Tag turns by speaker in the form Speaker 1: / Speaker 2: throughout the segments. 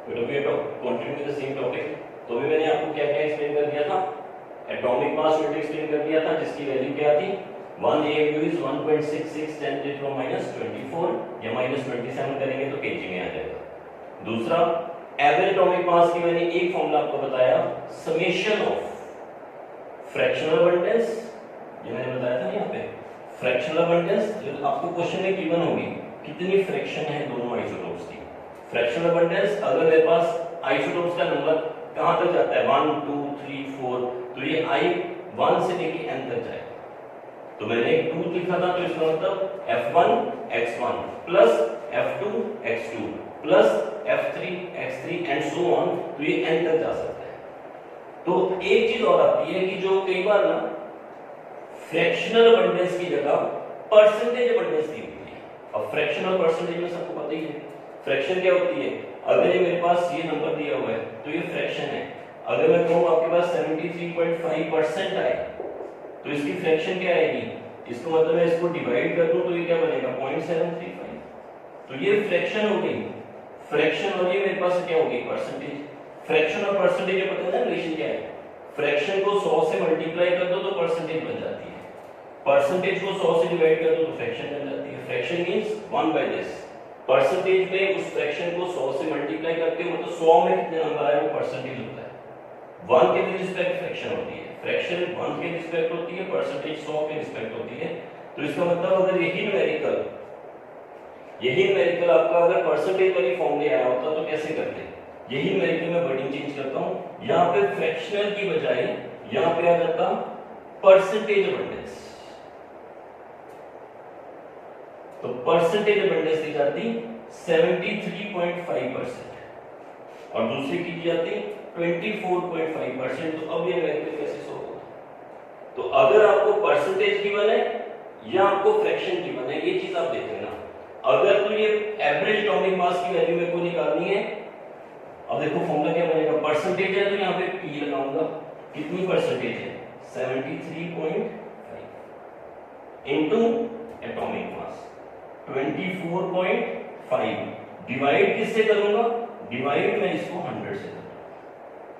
Speaker 1: But we have continue with the same topic. तो भी मैंने आपको क्या क्या एक्सप्लेन कर दिया था, एटॉमिक मास यूनिट एक्सप्लेन कर दिया था जिसकी वैल्यू क्या थी 1 AMU इज 1.66 10 to -24 या -27 करेंगे तो केजी में आ जाएगा। दूसरा एवरेज एटॉमिक मास की मैंने एक फॉर्मूला आपको बताया, समेशन ऑफ फ्रैक्शनल अबंडेंस, ये मैंने बताया था यहाँ पे फ्रैक्शनल अबंडेंस जो आपको क्वेश्चन में गिवन होगी कितनी फ्रैक्शन है दोनों आइसोटोप्स की। फ्रैक्शनल अबंडेंस अगर मेरे पास आइसोटोप्स का नंबर कहां तक जाता है 1 2 3 4 तो ये I 1 से लेके n तक जाएगा। तो मैंने एक 2 लिखा था तो इसका मतलब F1 x1 plus F2 x2 plus F3 x3 and so on, तो ये n तक जा सकता है। तो एक चीज और आती है कि जो कई बार ना फ्रैक्शनल अबंडेंस की जगह परसेंटेज अबंडेंस दी होती है। अब फ्रैक्शनल परसेंटेज में सबको पता ही है फ्रैक्शन क्या होती है। अगर ये मेरे पास ये नंबर दिया हुआ है तो ये फ्रैक्शन है। अगर मैं कहूं आपके पास 73.5% आए तो इसकी फ्रैक्शन क्या आएगी, इसको मतलब मैं इसको डिवाइड कर दूं तो ये क्या बनेगा 0.735। तो ये फ्रैक्शन हो गई, फ्रैक्शन और ये मेरे पास क्या होगी परसेंटेज। फ्रैक्शन और परसेंटेज में पता है ना रिलेशन क्या है, फ्रैक्शन को 100 से मल्टीप्लाई कर दो तो परसेंटेज बन जाती है, परसेंटेज को 100 से डिवाइड कर दो तो फ्रैक्शन बन जाती है। फ्रैक्शन मींस 1/this, परसेंटेज में उस फ्रैक्शन को 100 से मल्टीप्लाई करके मतलब 100 में कितने नंबर आए वो परसेंटेज होता है। 1 के रिस्पेक्ट फ्रैक्शन होती है, फ्रैक्शन 1 के रिस्पेक्ट होती है, परसेंटेज 100 के रिस्पेक्ट होती है। तो इसका मतलब अगर यही न्यूमेरिकल आपका अगर परसेंटेज वाली फॉर्म में आया होता तो कैसे करते, यही न्यूमेरिकल में वर्डिंग चेंज करता हूं, यहां पे फ्रैक्शनल की बजाय यहां पे आ जाता परसेंटेज अबंडेंस। तो परसेंटेज अबंडेंस दी जाती 73.5% और दूसरी की जाती 24.5%। तो अब ये वैल्यू कैसे सो होगा, तो अगर आपको परसेंटेज गिवन है या आपको फ्रैक्शन गिवन है ये चीज आप देख लेना। अगर तो ये एवरेज एटॉमिक मास की वैल्यू मेरे को निकालनी है, अब देखो फॉर्मूला क्या बनेगा, परसेंटेज है तो यहाँ पे P लगाऊंगा, कितनी परसेंटेज है 73.5 इनटू एटॉमिक मास 24.5 डिवाइड किससे करूंगा, डिवाइड मैं इसको 100 से करूंगा।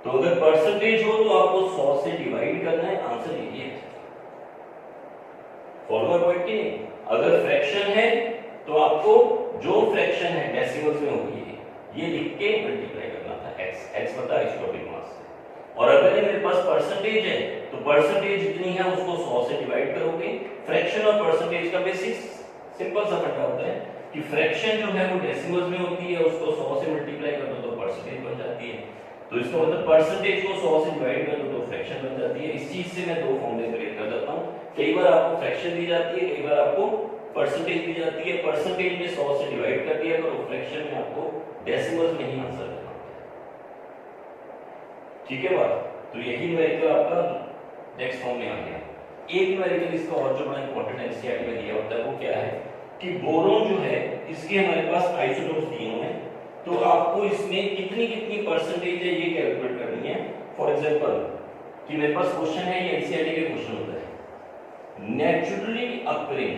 Speaker 1: तो अगर परसेंटेज हो तो आपको 100 से डिवाइड करना है, आंसर यही है। फॉर्मूला पॉइंट की नहीं, अगर फ्रैक्शन है तो आपको जो फ्रैक्शन है डेसिमल्स में होगी ये लिख के मल्टीप्लाई करना था, x पता है आइसोटोपिक मास से। और अगर मेरे पास परसेंटेज है तो परसेंटेज जितनी है उसको 100 से डिवाइड करोगे। फ्रैक्शन और परसेंटेज का बेसिक सिंपल सा फंडा होता है कि फ्रैक्शन जो है वो डेसिमल्स में होती है, उसको 100 से मल्टीप्लाई कर दो तो परसेंटेज बन जाती है। तो इसका मतलब परसेंटेज को 100 से डिवाइड कर दो तो फ्रैक्शन बन जाती है। इस चीज से मैं दो फॉर्मूले क्रिएट कर देता हूं, कई बार आपको फ्रैक्शन दी जाती है, कई बार आपको परसेंटेज दी जाती है। परसेंटेज में 100 से डिवाइड कर दिया करो, फ्रैक्शन में आपको डेसिमल्स में ही आंसर करना होता है। ठीक है बात, तो यही न्यूमेरिकल आपका नेक्स्ट फॉर्म में आ गया। एक न्यूमेरिकल इसका और जो बड़ा इंपॉर्टेंट एनसीईआरटी में दिया होता है वो क्या है कि बोरोन जो है इसके हमारे पास आइसोटोप्स दिए हुए हैं, तो आपको इसमें कितनी कितनी परसेंटेज है ये कैलकुलेट करनी है। फॉर एग्जांपल कि मेरे पास क्वेश्चन है, ये एनसीईआरटी के क्वेश्चन होता है, naturally occurring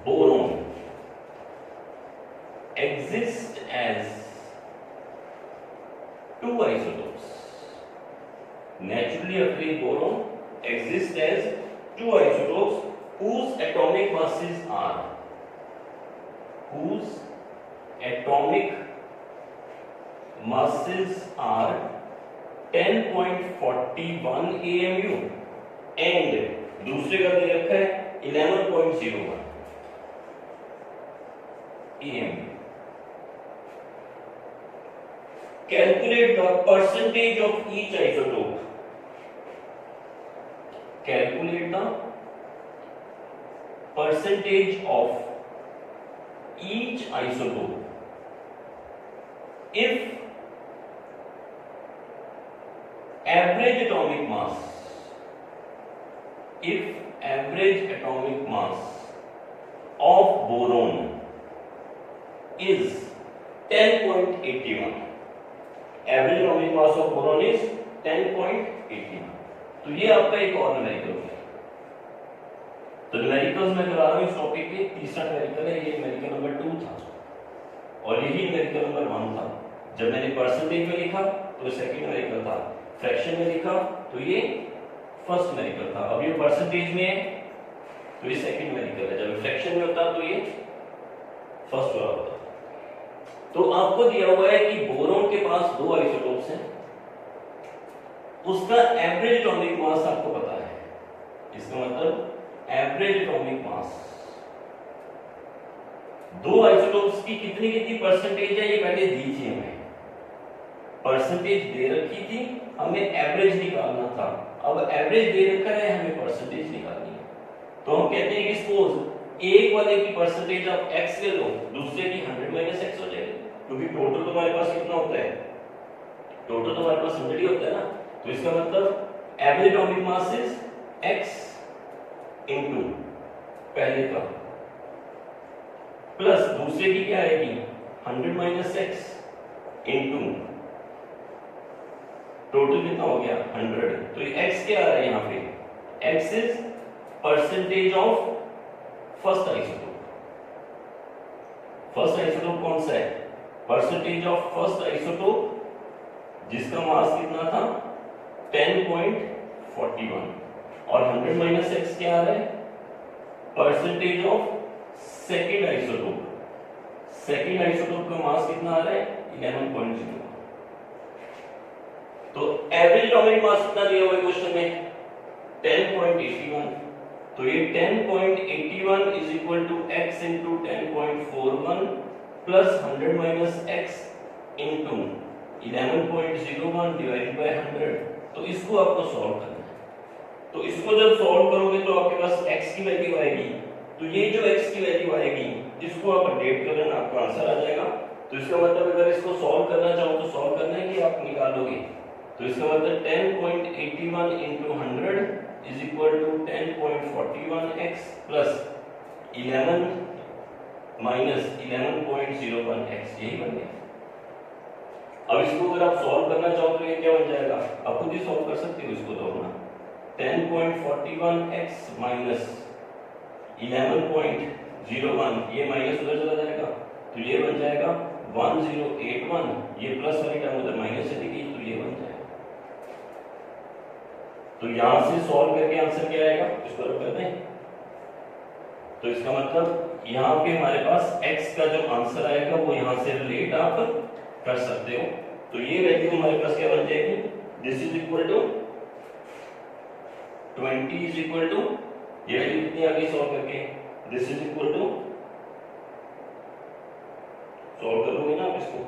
Speaker 1: boron exist as two isotopes. Naturally occurring boron exists as two isotopes whose atomic masses are 10.41 AMU and दूसरे का दे रखा है 11.01 AMU. Calculate the percentage of each isotope. Calculate the percentage of each isotope if average atomic mass of boron is 10.81. Average atomic mass of boron is 10.81। तो ये आपका एक और numerical हो गया। तो न्यूमेरिकल्स में करा रहा हूं इस टॉपिक के तीसरा न्यूमेरिकल है, ये न्यूमेरिकल नंबर 2 था। और यही न्यूमेरिकल नंबर 1 था। जब मैंने परसेंटेज में लिखा तो सेकंड न्यूमेरिकल था, फ्रैक्शन में लिखा तो ये फर्स्ट न्यूमेरिकल था। अब ये परसेंटेज में है तो ये सेकंड न्यूमेरिकल है, जब फ्रैक्शन में होता तो ये फर्स्ट वाला होता। तो आपको दिया हुआ है कि बोरॉन के पास 2 आइसोटोप्स हैं, उसका एवरेज एटॉमिक मास आपको पता है। इसका मतलब एवरेज एटॉमिक मास 2 आइसोटोप्स की कितनी परसेंटेज है ये पहले दी थी हमें, परसेंटेज दे रखी थी, हमें एवरेज निकालना था। अब एवरेज दे रखा है, हमें परसेंटेज निकालनी है। तो हम कहते हैं कि सपोज एक वाले की परसेंटेज आप x ले लो, दूसरे की 100 - x हो जाएगी, क्योंकि टोटल तो हमारे पास कितना होता है, टोटल तो हमारे पास 100 ही होता है ना। तो इसका मतलब average atomic mass is x into पहले का प्लस दूसरे की क्या आएगी 100 - x इनटू टोटल कितना हो गया 100। तो ये x क्या आ रहा है यहाँ पे, x is percentage of first isotope. First isotope कौन सा है, परसेंटेज ऑफ फर्स्ट आइसोटोप जिसका मास कितना था 10.41 और 100 - x क्या आ रहा है, percentage of second isotope. Second isotope का मास कितना आ रहा है 11.0। तो एवरेज एटॉमिक मास कितना दिया हुआ है क्वेश्चन में 10.81। तो ये 10.81 is equal to x into 10.41 plus 100 - x into 11.01 divided by 100। तो इसको आपको सॉल्व करना है। तो इसको जब सॉल्व करोगे तो आपके पास x की वैल्यू आएगी, तो ये जो x की वैल्यू आएगी इसको आप अपडेट कर लेना, आपका आंसर आ जाएगा। तो इसका मतलब अगर इसको सॉल्व करना चाहो तो सॉल्व करना है कि आप निकालोगे। तो इसका मतलब 10.81 into 100 is equal to 10.41x plus 11 minus 11.01x, यही बन गया। अब इसको अगर आप सॉल्व करना चाहो तो ये क्या बन जाएगा, आप खुद ही सॉल्व कर सकते हो इसको। तो अपना 10.41x माइनस 11.01, ये माइनस उधर चला जाएगा तो ये बन जाएगा 1081, ये प्लस वाली टर्म उधर माइनस चली गई तो ये बन जाएगा। तो यहां से सॉल्व करके आंसर क्या आएगा, इसको रख करते हैं। तो इसका मतलब यहां पे हमारे पास x का जो आंसर आएगा वो यहां से रिलेट आप कर सकते हो। तो ये वैल्यू हमारे पास क्या बन जाएगी, this is equal to 20 is equal to, ये वैल्यू कितनी आ गई सॉल्व करके, this is equal to, solve करोगे ना आप इसको,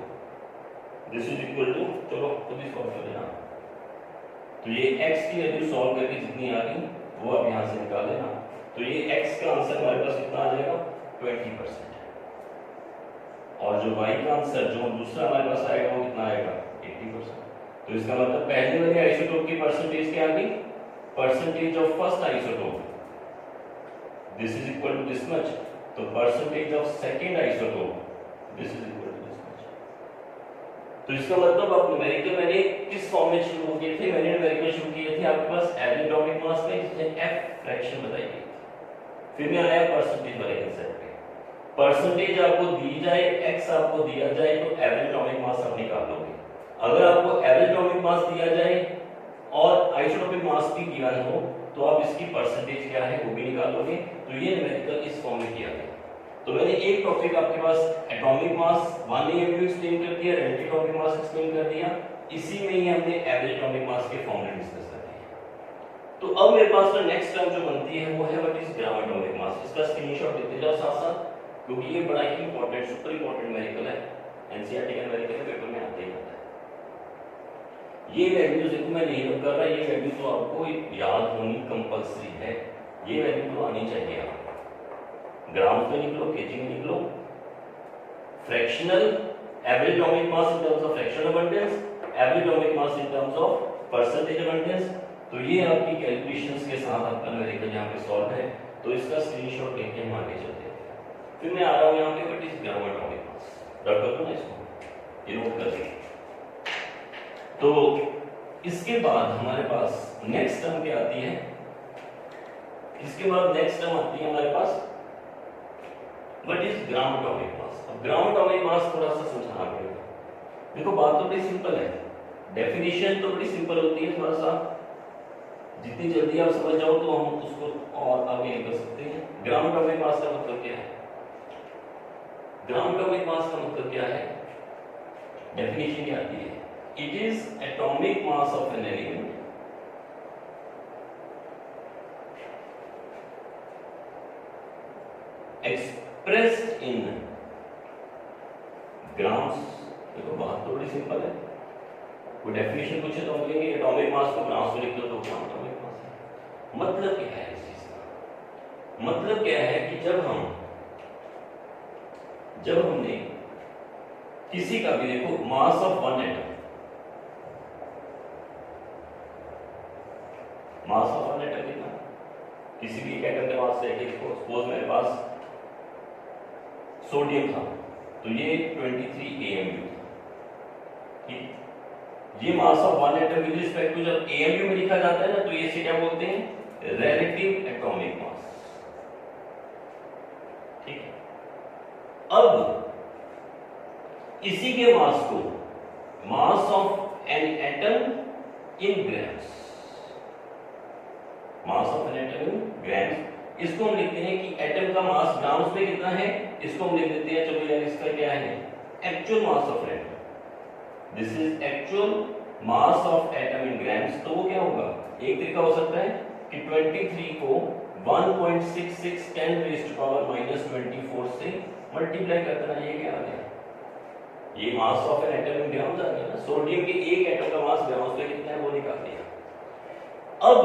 Speaker 1: दिस इज इक्वल टू, चलो खुद ही सॉल्व कर लेना। तो ये x की वैल्यू सॉल्व करके जितनी आ गई वो आप यहां से निकाल लेना। तो ये x का आंसर हमारे पास कितना आ जाएगा 20%, और जो y का आंसर जो दूसरा हमारे पास आएगा वो कितना आएगा 80%। तो इसका मतलब पहले वाले आइसोटोप की परसेंटेज क्या आ गई, percentage of first isotope this is equal to this much, तो percentage of second isotope this is equal to this much. तो इसका मतलब आप न्यूमेरिकल मैंने किस फॉर्म में शुरू किए थे, मैंने न्यूमेरिकल शुरू किए थे आपके पास एवरेज एटॉमिक मास में, जिसमें f फ्रैक्शन बताई गई थी। फिर मैं आया परसेंटेज वाले कंसेप्ट पे, परसेंटेज आपको दी जाए, x आपको दिया जाए तो एवरेज एटॉमिक मास आप निकाल लोगे। अगर आपको एवरेज एटॉमिक मास दिया जाए और आइसोटोपिक मास भी गिवन हो तो आप इसकी परसेंटेज क्या है वो भी निकाल लोगे। तो ये न्यूमेरिकल इस फॉर्म में किया गया। तो मैंने एक टॉपिक आपके पास एटॉमिक मास 1 AMU एक्सप्लेन कर दिया, रिलेटिव एटॉमिक मास एक्सप्लेन कर दिया, इसी में ही हमने एवरेज एटॉमिक मास के फॉर्मूले डिस्कस कर दिए। तो अब मेरे पास नेक्स्ट टर्म जो बनती है वो है व्हाट इज ग्राम एटॉमिक मास। इसका स्क्रीनशॉट लेते जाओ साथ साथ, क्योंकि ये बड़ा ही इंपॉर्टेंट सुपर इंपॉर्टेंट न्यूमेरिकल है, एनसीईआरटी का न्यूमेरिकल है, पेपर में आते ही आता है। ये वैल्यूज देखो मैं नहीं कर रहा, ये वैल्यू तो आपको याद होनी कंपलसरी है, ये वैल्यू तो आनी चाहिए आपको। ग्राम में निकलो, केजी में निकलो, fractional average atomic mass in terms of fractional abundance, average atomic mass in terms of percentage abundance. तो ये आपकी कैलकुलेशंस के साथ आपका न्यूमेरिकल यहाँ पे सॉल्व है। तो इसका स्क्रीनशॉट लेके हम आगे चलते हैं। फिर मैं आ रहा हूँ यहाँ पे व्हाट इज ग्राम एटॉमिक मास, रख कर दो ना इसको, ये नोट कर लीजिए। तो इसके बाद हमारे पास नेक्स्ट टर्म क्या आती है, इसके बाद नेक्स्ट टर्म आती है हमारे पास what is gram atomic mass. अब ग्राम एटॉमिक मास थोड़ा सा समझाना पड़ेगा। देखो बात तो बड़ी सिंपल है, डेफिनेशन तो बड़ी सिंपल होती है, थोड़ा सा जितनी जल्दी आप समझ जाओ तो हम उसको और आगे कर सकते हैं। ग्राम एटॉमिक मास का मतलब क्या है? ग्राम एटॉमिक मास का मतलब क्या है? डेफिनेशन क्या आती है? It is atomic mass of an element expressed in grams। देखो बात तो बड़ी सिंपल है, कोई डेफिनेशन पूछे तो हम कहेंगे एटॉमिक मास को ग्राम्स में लिख दो तो ग्राम एटॉमिक मास है। मतलब क्या है इस चीज का? मतलब क्या है कि जब हमने किसी का भी देखो मास of one atom, mass of one atom कितना? किसी भी एक एटम के मास से देखो, सपोज मेरे पास सोडियम था तो ये 23 AMU था, ठीक। ये mass of one atom with respect to जब AMU में लिखा जाता है ना तो ये से क्या बोलते हैं? रिलेटिव एटॉमिक मास, ठीक है। अब इसी के मास को मास of an atom in grams, mass of an atom in grams, इसको हम लिखते हैं कि एटम का मास ग्राम्स में कितना है, इसको हम लिख देते हैं, चलो यार इसका क्या है? Actual mass of atom. This is actual mass of atom in grams. तो वो क्या होगा? एक तरीका हो सकता है कि 23 को 1.66 10 रेज़्ड टू पावर -24 से मल्टीप्लाई कर देना। ये क्या आ गया? ये mass of an atom in grams आ गया ना। सोडियम के एक एटम का मास ग्राम्स में कितना है वो निकाल दिया। अब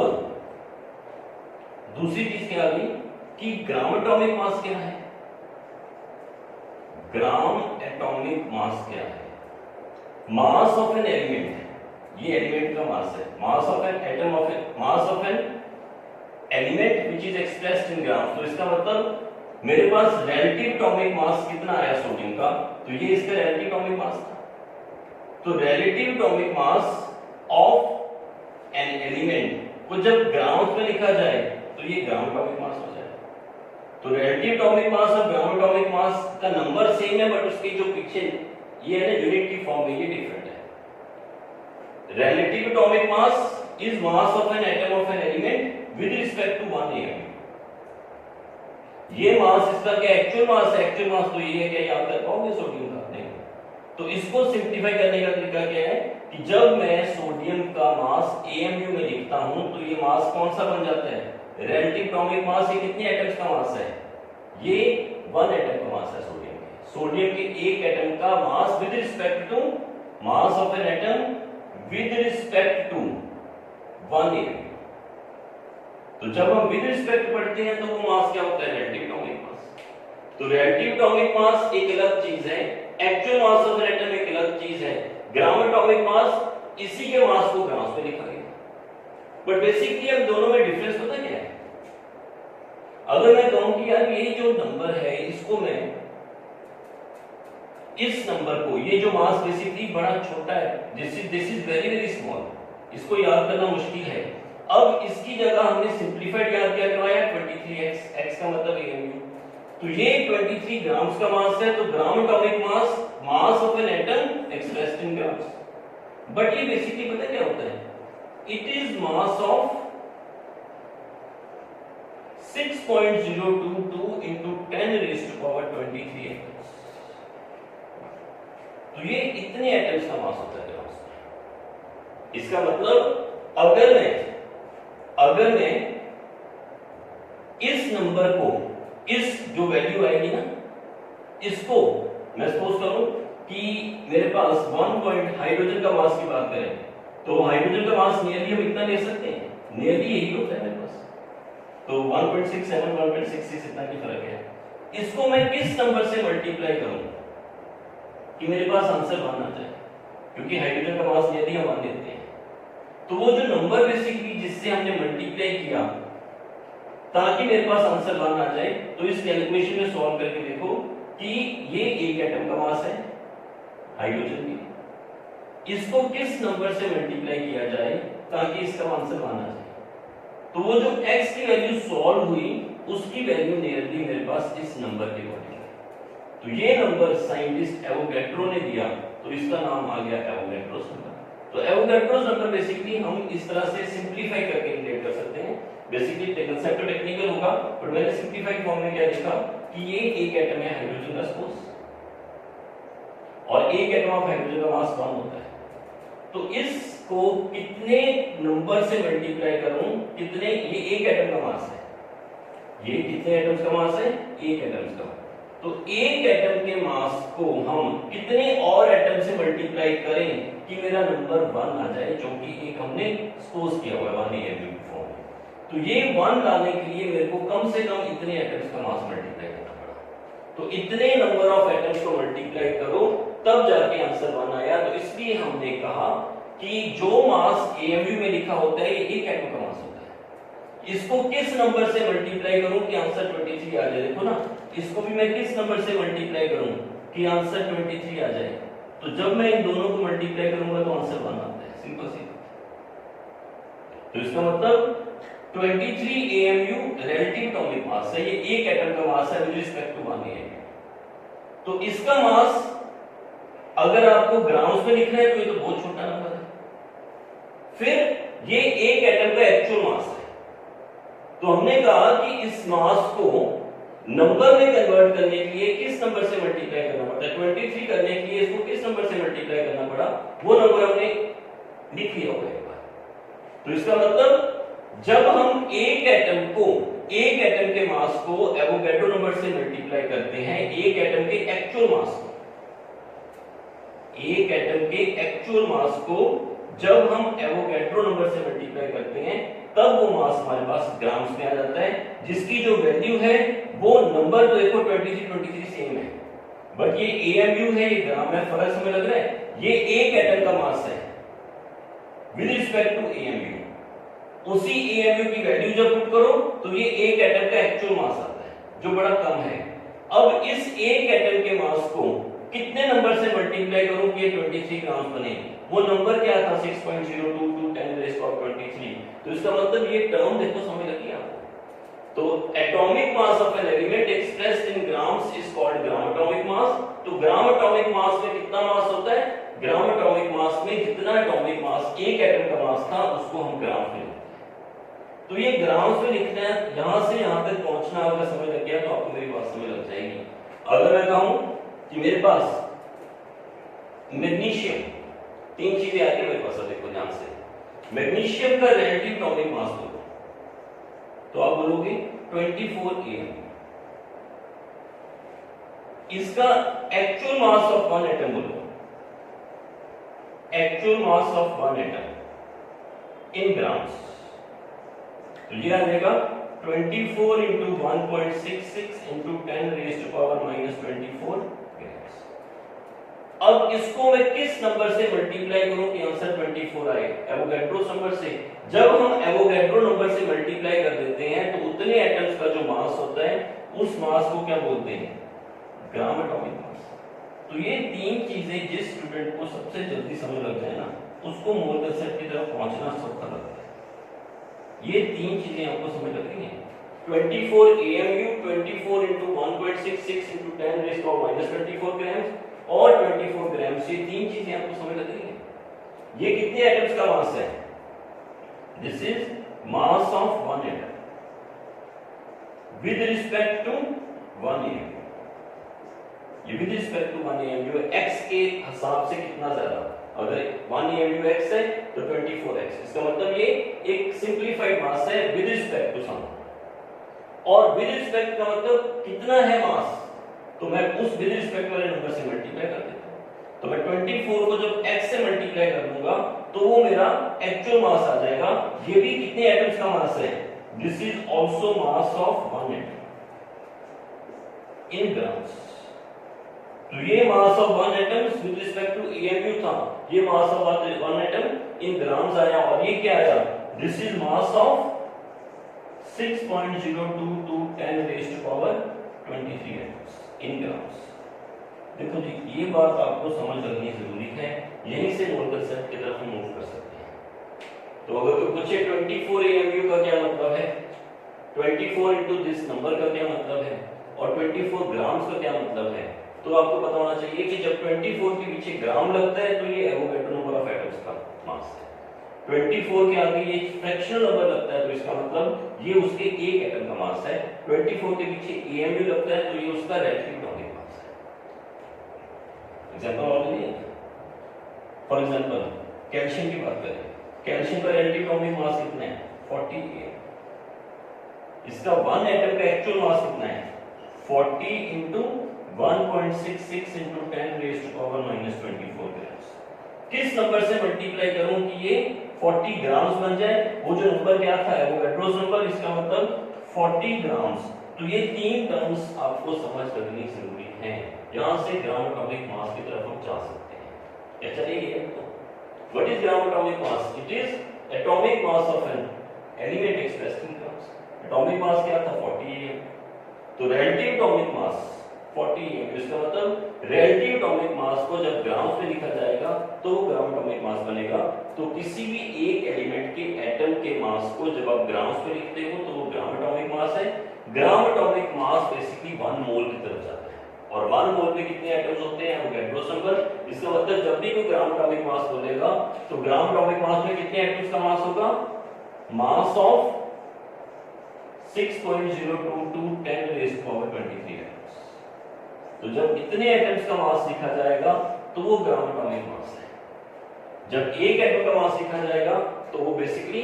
Speaker 1: दूसरी चीज क्या आ गई कि ग्राम एटॉमिक मास क्या है? ग्राम एटॉमिक मास क्या है? मास ऑफ एन एलिमेंट है, ये एलिमेंट का मास है। Mass of an atom of mass of an element which is expressed in gram. तो इसका मतलब मेरे पास रिलेटिव एटॉमिक मास कितना आया सोडियम का, तो ये इसका रिलेटिव एटॉमिक मास था। तो relative atomic mass of an element को जब ग्राम्स में लिखा जाए तो ये ग्राम एटॉमिक मास हो जाएगा। तो रिलेटिव एटॉमिक मास और ग्राम एटॉमिक मास का नंबर सेम है, बट उसके जो पीछे ये है ना यूनिट की फॉर्म में ये डिफरेंट है। Relative atomic mass is mass of an atom of an element with respect to 1 AMU। ये मास इसका क्या एक्चुअल मास है? एक्चुअल मास तो ये है, क्या याद कर पाओगे सोडियम का? नहीं। तो इसको सिंपलीफाई करने का तरीका क्या है कि जब मैं सोडियम का मास AMU में लिखता हूं तो ये मास कौन सा बन जाता है? रिलेटिव एटॉमिक मास। ये कितने एटम्स का मास है? ये 1 एटम का मास है सोडियम के। सोडियम के एक एटम का mass with respect to mass of an atom with respect to 1 AMU। तो जब हम विद रिस्पेक्ट पढ़ते हैं तो वो मास क्या होता है? रिलेटिव एटॉमिक मास। तो रिलेटिव एटॉमिक मास एक अलग चीज है, actual mass of an atom एक अलग चीज है। ग्राम एटॉमिक मास इसी के मास को ग्राम्स में लिखा गया। बट बेसिकली अब दोनों में डिफरेंस पता क्या है? अगर मैं कहूं कि यार ये जो नंबर है इसको मैं इस नंबर को, ये जो मास बेसिकली बड़ा छोटा है, this is very very small, इसको याद करना मुश्किल है। अब इसकी जगह हमने सिंपलीफाइड याद क्या करवाया? 23x, x का मतलब AMU। तो ये 23 ग्राम्स का मास है, तो ग्राम atomic mass, mass of an atom expressed in grams. But ये बेसिकली पता क्या होता है? It is mass of 6.022 into 10 raised to power 23 atoms. तो ये इतने एटम्स का मास होता है ग्राम्स में। इसका मतलब अगर मैं इस नंबर को, इस जो वैल्यू आएगी ना, इसको मैं सपोज करूं कि मेरे पास 1 हाइड्रोजन का मास की बात करें तो हाइड्रोजन का मास नियरली हम इतना ले सकते हैं, नियरली यही होता है मेरे पास। तो 1.67 1.66 इतना की फर्क है। इसको मैं किस नंबर से मल्टीप्लाई करूं कि मेरे पास आंसर 1 आ जाए, क्योंकि हाइड्रोजन का मास नियरली हम 1 लेते हैं। तो वो जो नंबर बेसिकली जिससे हमने मल्टीप्लाई किया ताकि मेरे पास आंसर 1 आ जाए, तो इस कैलकुलेशन में सॉल्व करके देखो कि ये एक एटम का मास है हाइड्रोजन की, इसको किस नंबर से मल्टीप्लाई किया जाए ताकि इसका आंसर 1 आ जाए। तो वो जो x की वैल्यू सॉल्व हुई उसकी वैल्यू नियरली मेरे पास इस नंबर के अकॉर्डिंग है। तो ये नंबर साइंटिस्ट एवोगैड्रो ने दिया, तो इसका नाम आ गया एवोगैड्रोस नंबर। तो एवोगैड्रोस नंबर बेसिकली हम इस तरह से सिंपलीफाई करके रिलेट कर सकते हैं। बेसिकली कांसेप्ट टेक्निकल होगा, बट मैंने सिंपलीफाइड फॉर्म में क्या लिखा कि ये एक एटम है हाइड्रोजन का, सपोज, और एक एटम ऑफ हाइड्रोजन का मास 1 होता है। तो इसको कितने नंबर से मल्टीप्लाई करूं, कितने, ये एक एटम का मास है, ये कितने एटम्स का मास है, एक एटम्स का। तो एक एटम के मास को हम कितने और एटम से मल्टीप्लाई करें कि मेरा नंबर 1 आ जाए, जो कि एक हमने सपोज किया हुआ है 1 AMU की फॉर्म में। तो ये 1 लाने के लिए मेरे को कम से कम इतने एटम्स का मास मल्टीप्लाई करना पड़ा। तो इतने नंबर ऑफ एटम्स को मल्टीप्लाई करो तब जाके आंसर 1 आया। तो इसलिए हमने कहा कि जो मास AMU में लिखा होता है ये एक एटम का मास होता है। इसको किस नंबर से मल्टीप्लाई करूं कि आंसर 23 आ जाए, देखो ना, इसको भी मैं किस नंबर से मल्टीप्लाई करूं कि आंसर 23 आ जाए। तो जब मैं इन दोनों को मल्टीप्लाई करूंगा तो आंसर 1 आता है, सिंपल सी। तो इसका मतलब 23 AMU रिलेटिव एटॉमिक मास है, ये एक एटम का मास है विद रिस्पेक्ट टू 1 AMU। तो इसका मास अगर आपको ग्राम्स में लिखना है तो ये तो बहुत छोटा नंबर है। फिर ये एक एटम का एक्चुअल मास है। तो हमने कहा कि इस मास को नंबर में कन्वर्ट करने के लिए किस नंबर से मल्टीप्लाई करना पड़ता है, 23 करने के लिए इसको किस नंबर से मल्टीप्लाई करना पड़ा, वो नंबर हमने लिख लिया होगा एक बार। तो इसका मतलब जब हम एक एटम के मास को एवोगैड्रो नंबर से मल्टीप्लाई करते हैं, एक एटम के एक्चुअल मास को, एक एटम के एक्चुअल मास को जब हम एवोगैड्रो नंबर से मल्टीप्लाई करते हैं तब वो मास हमारे पास ग्राम्स में आ जाता है, जिसकी जो वैल्यू है वो नंबर तो देखो 23 सेम है, बट ये AMU है, ये ग्राम है, फर्क समझ लग रहा है। ये एक एटम का मास है विद रिस्पेक्ट टू AMU। उसी AMU की वैल्यू जब पुट करो तो ये एक एटम का एक्चुअल मास आता है जो बड़ा कम है। अब इस एक एटम के मास को कितने नंबर से मल्टीप्लाई करूं कि ये 23 ग्राम बने, वो नंबर क्या था 6.022 10⁻23। तो इसका मतलब ये टर्म देखो समझ लगी आपको। तो atomic mass of an element expressed in grams is called gram atomic मास। तो ग्राम एटॉमिक मास में कितना मास होता है, ग्राम एटॉमिक मास में जितना एटॉमिक मास एक एटम का मास था उसको हम ग्राम में लिखते हैं। तो ये ग्राम्स में लिखना है, यहां से यहां तक पहुंचना अगर समझ लग गया तो आपको मेरी बात समझ लग जाएगी। अगर मैं कहूं कि मेरे पास मैग्नीशियम, तीन चीजें आती है मेरे पास, देखो ध्यान से, मैग्नीशियम का रिलेटिव एटॉमिक मास बोलो तो आप बोलोगे 24 AMU। इसका actual mass of one atom बोलो, actual mass of one atom in grams, तो ये आ जाएगा 24 into 1.66 into 10⁻⁻24 ग्राम्स। अब इसको मैं किस नंबर से मल्टीप्लाई करूं कि आंसर 24 आए, एवोगैड्रो नंबर से। जब हम एवोगैड्रो नंबर से मल्टीप्लाई कर देते हैं तो उतने एटम्स का जो मास होता है उस मास को क्या बोलते हैं, ग्राम एटॉमिक मास। तो ये तीन चीजें जिस स्टूडेंट को सबसे जल्दी समझ लग जाए ना उसको मोल कंसेप्ट की तरफ पहुंचना सौखा लगता है। ये तीन चीजें आपको समझ लग रही हैं, 24 AMU, 24 into 1.66 into 10⁻⁻24 ग्राम्स और 24 ग्राम्स, ये तीन चीजें आपको समझ लग रही हैं। ये कितने एटम्स का मास है, this is mass of one atom with respect to 1 AMU। ये with respect to 1 AMU x के हिसाब से कितना ज्यादा, अगर 1 AMU x है तो 24x, इसका मतलब ये एक सिंपलीफाइड मास है विद रिस्पेक्ट टू सम। और विद रिस्पेक्ट का मतलब कितना है मास, तो मैं उस विद रिस्पेक्ट वाले नंबर से मल्टीप्लाई कर देता हूं। तो मैं 24 को जब x से मल्टीप्लाई कर दूंगा तो वो मेरा एक्चुअल मास आ जाएगा। ये भी कितने एटम्स का मास है, this is also mass of one atom in grams. तो ये mass of one atoms with respect to AMU था, ये mass of one atom in grams आया, और ये क्या आया, this is mass of 6.022 10⁻23 atoms in grams. देखो जी ये बात आपको समझ लगनी जरूरी है, यहीं से मोल कंसेप्ट की तरफ हम मूव कर सकते हैं। तो अगर कोई पूछे 24 AMU का क्या मतलब है, 24 into दिस नंबर का क्या मतलब है, और 24 ग्राम्स का क्या मतलब है, तो आपको पता होना चाहिए कि जब 24 के पीछे ग्राम लगता है तो ये एवोगैड्रो नंबर ऑफ एटम्स का मास है। 24 के आगे ये फ्रैक्शनल नंबर लगता है तो इसका मतलब ये उसके एक एटम का मास है। 24 के पीछे AMU लगता है तो ये उसका रिलेटिव एटॉमिक मास है। एग्जांपल और नहीं, फॉर एग्जांपल कैल्शियम की बात करें, कैल्शियम का रिलेटिव एटॉमिक मास कितना है 40 AM। इसका 1 एटम का एक्चुअल मास कितना है 40 into 1.66 into 10 raised to power minus 24 grams। किस नंबर से मल्टीप्लाई करूं कि ये 40 ग्राम्स बन जाए? वो जो नंबर क्या था एवोगैड्रोस नंबर, इसका मतलब 40 ग्राम्स। तो ये तीन टर्म्स आपको समझ रखनी जरूरी है, यहां से ग्राम एटॉमिक मास की तरफ हम जा सकते हैं। क्या चलिए तो what is gram atomic mass? It is atomic mass of an element expressed in grams. Atomic mass क्या था 40 AM, तो रिलेटिव एटॉमिक मास 40 AM। इसका मतलब रिलेटिव एटॉमिक मास को जब ग्राम्स में लिखा जाएगा तो ग्राम एटॉमिक मास बनेगा। तो किसी भी एक एलिमेंट के एटम के मास को जब आप ग्राम्स में लिखते हो तो वो ग्राम एटॉमिक मास है। ग्राम एटॉमिक मास बेसिकली 1 मोल की तरफ जाता है और 1 मोल में कितने एटम्स होते हैं एवोगैड्रोस नंबर। इसका मतलब जब भी कोई ग्राम एटॉमिक मास बोलेगा तो ग्राम एटॉमिक मास में कितने एटम्स का मास होगा, मास of 6.022 10 raised to power 23 atoms. तो जब इतने एटम्स का मास लिखा जाएगा तो वो ग्राम एटॉमिक मास है। जब एक एटम का मास लिखा जाएगा तो वो बेसिकली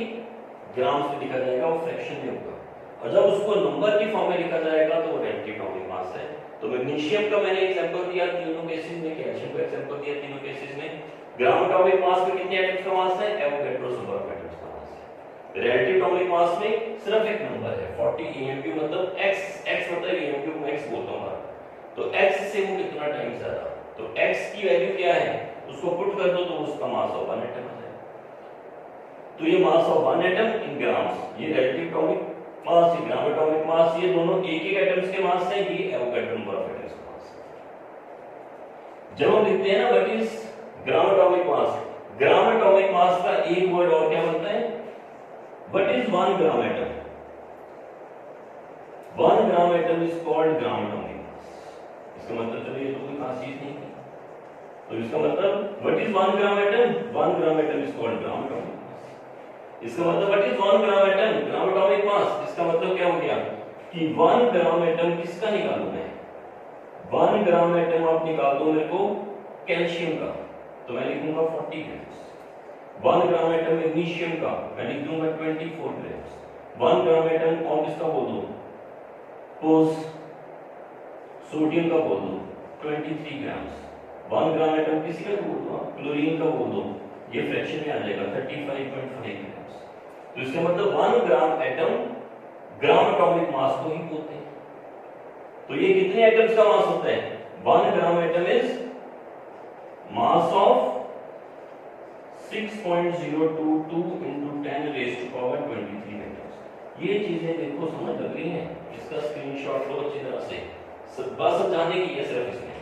Speaker 1: ग्राम्स में लिखा जाएगा, वो फ्रैक्शन में होगा। और जब उसको नंबर की फॉर्म में लिखा जाएगा तो वो रिलेटिव एटॉमिक मास है। तो मैग्नीशियम का मैंने एग्जांपल दिया तीनों केसेस में, कैल्शियम का एग्जांपल दिया तीनों केसेस में। ग्राम एटॉमिक मास में कितने एटम्स का मास है, एवोगैड्रोस नंबर ऑफ एटम्स का मास है। रिलेटिव एटॉमिक मास में सिर्फ एक नंबर है 40 AMU, मतलब x मतलब AMU को x बोलता हूं तो x से वो कितना टाइम ज्यादा, तो x की वैल्यू क्या है उसको पुट कर दो तो उसका मास ऑफ 1 एटम आ जाएगा। तो ये mass of 1 atom in grams, ये रिलेटिव एटॉमिक मास, ये ग्राम एटॉमिक मास, ये दोनों एक एक एटम्स के मास है, ये एवोगैड्रो नंबर ऑफ एटम्स का मास है। जब हम लिखते हैं ना what is gram atomic mass, gram atomic मास का एक वर्ड और क्या बनता है, what is 1 gram atom. 1 gram atom is called gram atomic मास। इसका मतलब चलिए ये तो कोई खास चीज नहीं है, तो इसका मतलब what is 1 gram atom, 1 gram atom is called gram atomic मास। इसका मतलब what is 1 gram atom, gram atomic मास। इसका मतलब क्या हो गया कि 1 ग्राम एटम किसका निकालूं मैं, 1 ग्राम एटम आप निकाल दो मेरे को कैल्शियम का, तो मैं लिखूंगा 40 ग्राम्स। 1 ग्राम एटम मैग्नीशियम का मैं लिख दूंगा 24 ग्राम्स। 1 ग्राम एटम और किसका बोल दो, सोडियम का बोल दो 23 ग्राम्स। 1 ग्राम एटम किसी का बोल दो, क्लोरीन का बोल दो, ये फ्रैक्शन में आ जाएगा 35.5 ग्राम्स। तो इसका मतलब 1 ग्राम एटम ग्राम एटॉमिक मास को ही बोलते हैं। तो ये कितने एटम्स का मास होता है, 1 gram atom is mass of 6.022 into 10 raised to power 23 atoms. ये चीजें देखो समझ लग रही हैं, इसका स्क्रीनशॉट लो अच्छी तरह से। बस समझाने की है सिर्फ, इसमें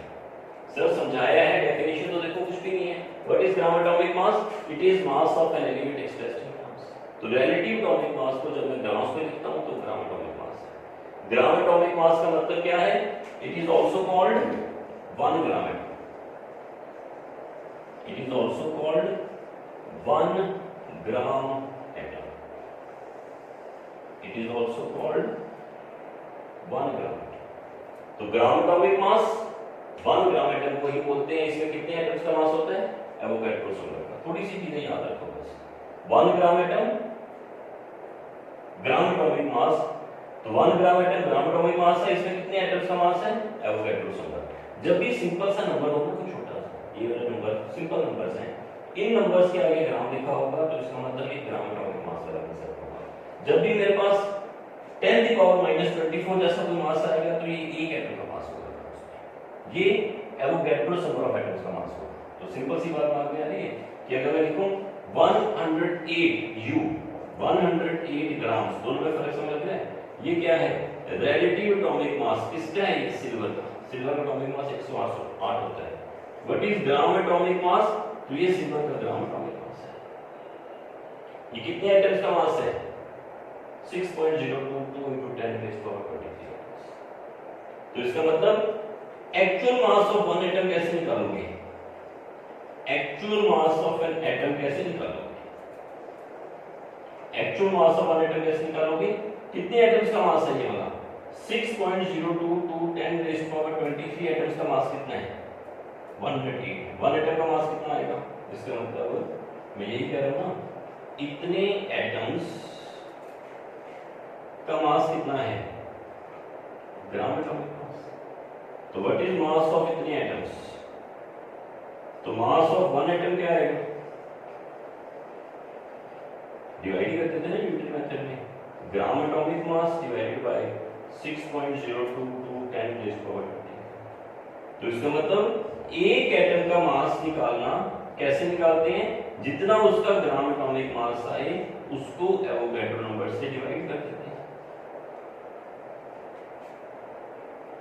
Speaker 1: सिर्फ समझाया है, डेफिनेशन तो देखो कुछ भी नहीं है। What is gram atomic mass, it is mass of an element expressed in grams. तो रिलेटिव एटॉमिक मास को जब मैं ग्राम्स में लिखता हूं तो ग्राम एटॉमिक मास है। ग्राम एटॉमिक मास का मतलब क्या है, it is also called 1 gram atom, it is also called 1 gram atom, it is also called 1 ग्राम। तो ग्राम एटॉमिक मास 1 ग्राम एटम को ही बोलते हैं। इसमें कितने एटम्स का मास होता है, एवोगैड्रोस नंबर का। थोड़ी सी चीजें याद रखो बस, 1 ग्राम एटम ग्राम एटॉमिक मास, तो 1 ग्राम एटम ग्राम एटॉमिक मास है, इसमें कितने एटम्स का मास है, एवोगैड्रोस नंबर। जब भी सिंपल सा नंबर होगा तो छोटा सा, ये वाले नंबर सिंपल नंबर्स हैं, इन नंबर्स के आगे ग्राम लिखा होगा तो इसका मतलब ये ग्राम एटॉमिक मास वाला आंसर होगा। जब भी मेरे पास 10 की पावर -24 जैसा कोई मास आएगा तो ये एक एटम का मास होगा, ये एवोगैड्रोस नंबर ऑफ एटम्स का मास होगा। तो सिंपल सी बात मान में आ रही है कि अगर मैं लिखूं 108 U 108 ग्राम्स, दोनों में फर्क समझ रहे हैं, ये क्या है, रिलेटिव एटॉमिक मास किसका है, ये सिल्वर का। सिल्वर का एटॉमिक मास 108 होता है। व्हाट इज ग्राम एटॉमिक मास, तो ये सिल्वर का ग्राम एटॉमिक मास है। ये कितने एटम्स का मास है, 6.022 into 10 raised to power 23। तो इसका मतलब actual mass of one atom कैसे निकालोगे? Actual mass of an atom कैसे निकालोगे? Actual mass of one atom कैसे निकालोगे? कितने एटम्स का मास है ये वाला? 6.02 10 रेज़ टू पावर 23 एटम्स का मास कितना है? 108। वन एटम का मास कितना आएगा? इसका मतलब मैं यही कह रहा हूं ना, इतने एटम्स का मास कितना है? ग्राम एटॉमिक मास। तो व्हाट इज मास ऑफ इतने एटम्स? तो मास ऑफ वन एटम क्या आएगा? डिवाइड करते थे ना न्यूटन मेथड में, gram atomic mass divided by 6.022 10 raise to power 20। तो इसका मतलब एक एटम का मास निकालना कैसे निकालते हैं? जितना उसका ग्राम एटॉमिक मास आए उसको एवोगैड्रो नंबर से डिवाइड कर देते हैं।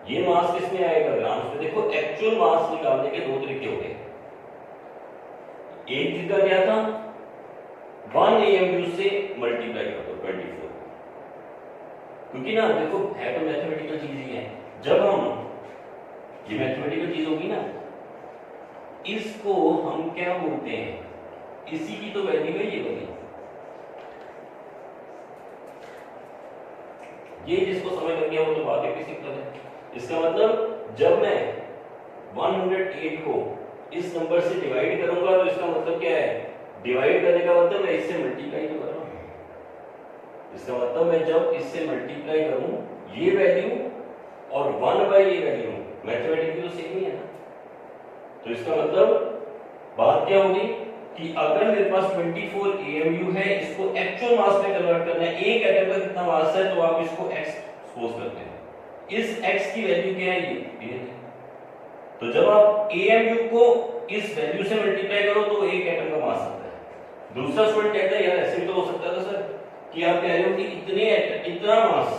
Speaker 1: ये मास किसमें आएगा? ग्राम्स में। देखो एक्चुअल मास निकालने के दो तरीके हो गए। एक तरीका क्या था? 1 AMU से मल्टीप्लाई कर दो 24, क्योंकि ना देखो है तो मैथमेटिकल चीज ही है। जब हम ये मैथमेटिकल चीज होगी ना, इसको हम क्या बोलते हैं? इसी की तो वैल्यू है ये वाली। ये जिसको समझ लग गया वो तो बात है किसी का है। इसका मतलब जब मैं 108 को इस नंबर से डिवाइड करूंगा तो इसका मतलब क्या है? डिवाइड करने का मतलब मैं इससे मल्टीप्लाई तो कर रहा हूं। इसका मतलब मैं जब इससे मल्टीप्लाई करूं ये वैल्यू और 1 बाय ये वैल्यू, मैथमेटिकली तो सेम ही है ना। तो इसका मतलब बात क्या होगी कि अगर मेरे पास 24 AMU है, इसको एक्चुअल मास में कन्वर्ट करना है, एक एटम का कितना मास है, तो आप इसको x सपोज करते हैं। इस x की वैल्यू क्या है? ये। तो जब आप AMU को इस वैल्यू से मल्टीप्लाई करो तो एक एटम का मास आता है। दूसरा स्टूडेंट कहता है यार ऐसे भी तो हो सकता था सर कि आप कह रहे हो कि इतने इतना मास,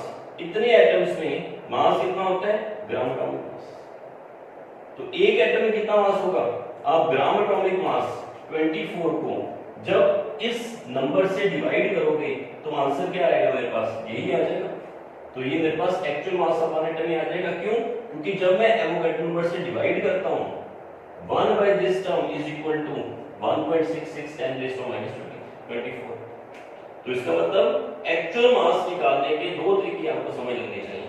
Speaker 1: इतने एटम्स में मास कितना होता है? ग्राम एटॉमिक मास। तो एक एटम में कितना मास होगा? आप ग्राम एटॉमिक मास 24 को जब इस नंबर से डिवाइड करोगे तो आंसर क्या आएगा मेरे पास? यही आ जाएगा। तो ये मेरे पास actual mass of one atom में आ जाएगा। क्यों? क्योंकि जब मैं एवोगैड्रो नंबर से डिवाइड करता हूं 1 by this term is equal to 1.66 10 raised to minus 24। तो इसका मतलब एक्चुअल मास निकालने के दो तरीके आपको समझ लेने चाहिए।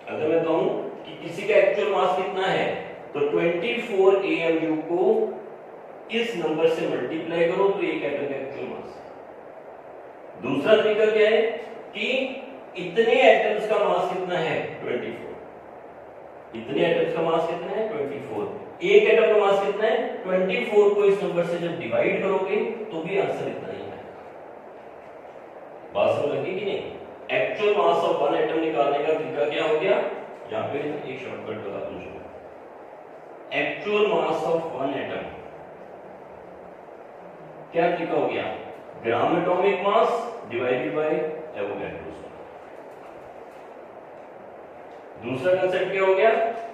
Speaker 1: अगर मैं कहूं कि किसी का एक्चुअल मास कितना है तो 24 AMU को इस नंबर से मल्टीप्लाई करो तो एक एटम का एक्चुअल मास। दूसरा तरीका क्या है कि इतने एटम्स का मास कितना है? 24। इतने एटम्स का मास कितना है? 24। एक एटम का मास कितना है? 24 को इस नंबर से जब डिवाइड करोगे तो भी आंसर इतना ही आएगा। बात समझ लगी कि नहीं? Actual mass of one atom निकालने का तरीका क्या हो गया? यहां पे एक शॉर्टकट बता दूं। Actual mass of one atom क्या तरीका हो गया? ग्राम atomic mass divided bye Avogadro. दूसरा कंसेप्ट क्या हो गया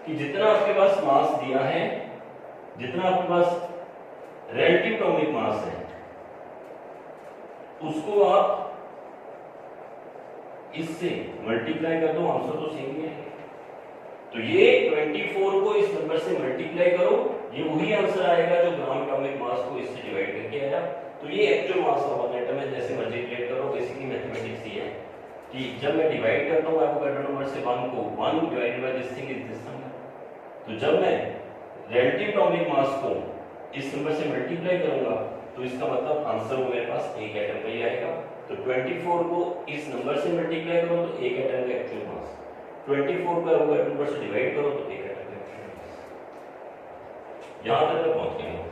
Speaker 1: कि जितना आपके पास मास दिया है, जितना आपके पास रिलेटिव एटॉमिक मास है, उसको आप इससे मल्टीप्लाई कर दो, आंसर तो सेम ही है। तो ये 24 को इस नंबर से मल्टीप्लाई करो, ये वही आंसर आएगा जो ग्राम एटॉमिक मास को इससे डिवाइड करके आया। तो ये actual mass of one atom है। जैसे मर्जी रिलेट करो, बेसिकली मैथमेटिक्स ही है कि जब मैं डिवाइड करता हूं एवोगैड्रो नंबर से 1 को, 1 divided by this thing is this number. तो जब मैं रिलेटिव एटॉमिक मास को इस नंबर से मल्टीप्लाई करूंगा तो इसका मतलब आंसर वो मेरे पास एक एटम का ही आएगा। तो 24 को इस नंबर से मल्टीप्लाई करो तो एक एटम का एक्चुअल मास, 24 को एवोगैड्रो नंबर से डिवाइड करो तो एक एटम का एक्चुअल मास। यहां तक मैं पहुंच गया हूं।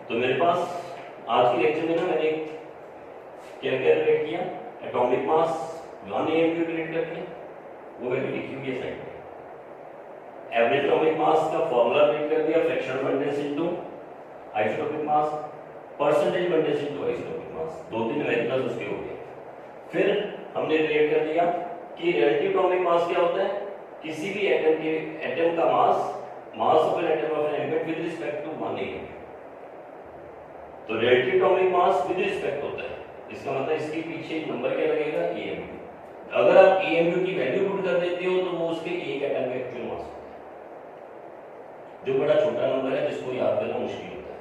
Speaker 1: तो मेरे पास आज के लेक्चर में ना मैंने क्या कैलकुलेट किया? एटॉमिक मास 1 AMU कैलकुलेट कर दिया, वो वैल्यू लिखी हुई है साइड में। एवरेज एटॉमिक मास का फार्मूला प्रिंट कर दिया, fractional abundance into isotopic mass, percentage abundance into isotopic mass, दो तीन वेरिएबल्स उसके हो गए। फिर हमने रिलेट कर दिया कि रिलेटिव एटॉमिक मास क्या होता है? किसी भी एटम का mass of an atom of an element with respect to 1 AMU। तो relative atomic mass with respect होता है, इसका मतलब इसके पीछे नंबर क्या लगेगा? AMU। अगर आप AMU की वैल्यू पुट कर देते हो तो वो उसके एक एटम का एक्चुअल मास होता है, जो बड़ा छोटा नंबर है जिसको याद करना मुश्किल होता है।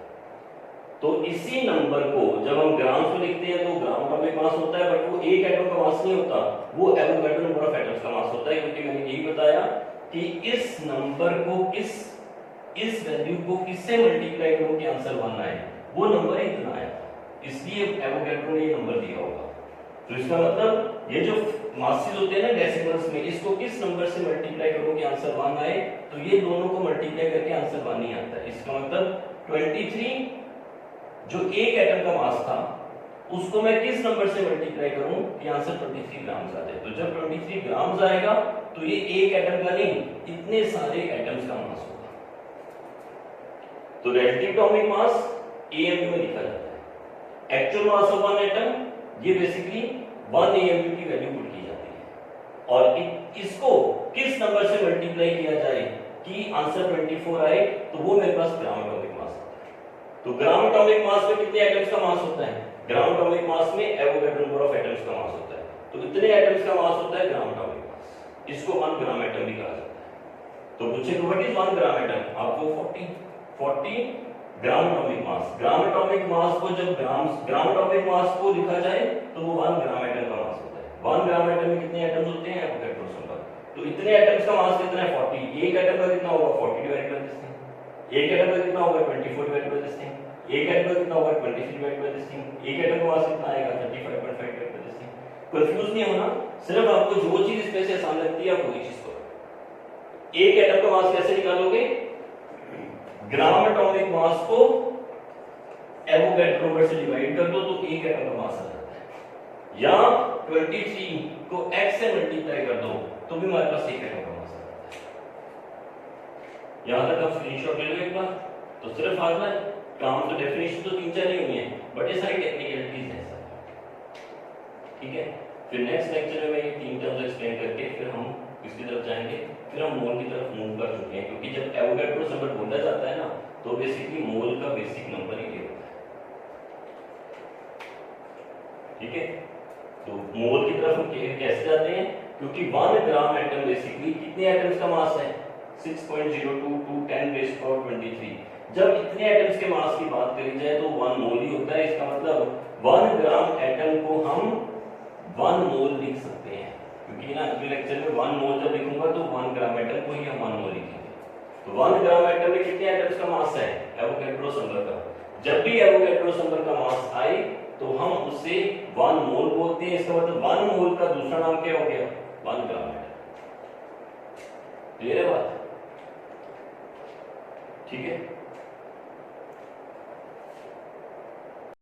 Speaker 1: तो इसी नंबर को जब हम ग्राम्स में लिखते हैं तो ग्राम एटॉमिक मास होता है, बट वो एक एटम का मास नहीं होता, वो एवोगैड्रो नंबर ऑफ एटम्स का मास होता है, क्योंकि मैंने यही बताया कि इस नंबर को इस वैल्यू को किससे मल्टीप्लाई करो कि आंसर 1 आए, वो नंबर ही इतना आया था, इसलिए एवोगैड्रो ने ये नंबर दिया होगा। तो इसका मतलब ये जो मासेस होते हैं ना डेसिमल्स में, इसको किस नंबर से मल्टीप्लाई करो कि आंसर 1 आए, तो ये दोनों को मल्टीप्लाई करके आंसर 1 ही आता है। इसका मतलब 23 जो एक एटम का मास था उसको मैं किस नंबर से मल्टीप्लाई करूं कि आंसर 23 ग्राम्स आ जाए। तो जब 23 ग्राम्स आएगा तो ये एक एटम का नहीं, इतने सारे एटम्स का मास होगा। तो रिलेटिव एटॉमिक मास AMU में लिखा जाता है। Actual mass of one atom, ये बेसिकली 1 AMU की वैल्यू पुट की जाती है, और इसको किस नंबर से मल्टीप्लाई किया जाए कि आंसर 24 आए, तो वो मेरे पास ग्राम एटॉमिक मास होता है। तो ग्राम एटॉमिक मास में कितने एटम्स का मास होता है? ग्राम एटॉमिक मास में एवोगैड्रो नंबर ऑफ एटम्स का मास होता है, तो इतने एटम्स का मास होता है ग्राम एटॉमिक मास, इसको 1 ग्राम एटम भी कहा जाता है। तो पूछे व्हाट इज 1 ग्राम एटम, आपको 40 ग्राम एटॉमिक मास। ग्राम एटॉमिक मास को जब ग्राम एटॉमिक मास को लिखा जाए तो वो 1 ग्राम एटम का मास होता है। 1 ग्राम एटम में कितने एटम्स होते हैं? Avogadro number. तो इतने एटम्स का मास कितना है? 40। एक एटम का कितना होगा? 40 डिवाइड बाय दिस थिंग। एक एटम का कितना होगा? 24 डिवाइड बाय दिस थिंग। एक एटम का कितना होगा? 23 डिवाइड बाय दिस थिंग। एक एटम का मास कितना आएगा? 35.5 divide by this thing. Confuse नहीं होना, सिर्फ आपको जो चीज इसमें से आसान लगती है आप वही चीज करो। एक एटम का मास कैसे निकालोगे? ग्राम एटॉमिक मास को एवोगैड्रो नंबर से डिवाइड कर दो तो एक एटम का मास आ जाता है, या 23 को x से मल्टीप्लाई कर दो तो भी हमारे पास एक एटम का मास आ जाता है। यहां तक आप स्क्रीनशॉट ले लो एक बार। तो सिर्फ फार्मूला काम तो डेफिनेशन तो 3-4 ही हुई है, बट ये सारी टेक्निकलिटीज हैं सर, ठीक है। फिर नेक्स्ट लेक्चर में मैं ये 3 टर्म्स एक्सप्लेन करके फिर हम इसकी तरफ जाएंगे, फिर हम मोल की तरफ मूव कर चुके हैं, क्योंकि जब एवोगैड्रो नंबर बोला जाता है ना तो बेसिकली मोल का बेसिक नंबर ही होता है, ठीक है। तो मोल की तरफ हम कैसे जाते हैं? क्योंकि 1 ग्राम एटम बेसिकली कितने एटम्स का मास है? 6.02 to 10⁻23। जब इतने एटम्स के मास की बात करी जाए तो 1 मोल ही होता है। इसका मतलब 1 ग्राम एटम को हम 1 मोल लिख सकते हैं, क्योंकि ना अगले लेक्चर में 1 मोल जब लिखूंगा तो 1 ग्राम एटम को ही हम 1 मोल लिखेंगे। तो 1 ग्राम एटम में कितने एटम्स का मास है? एवोगैड्रो नंबर का। जब भी एवोगैड्रो नंबर का मास आए तो हम उसे 1 मोल बोलते हैं। इसका मतलब 1 मोल का दूसरा नाम क्या हो गया? 1 ग्राम एटम। क्लियर है बात? ठीक है।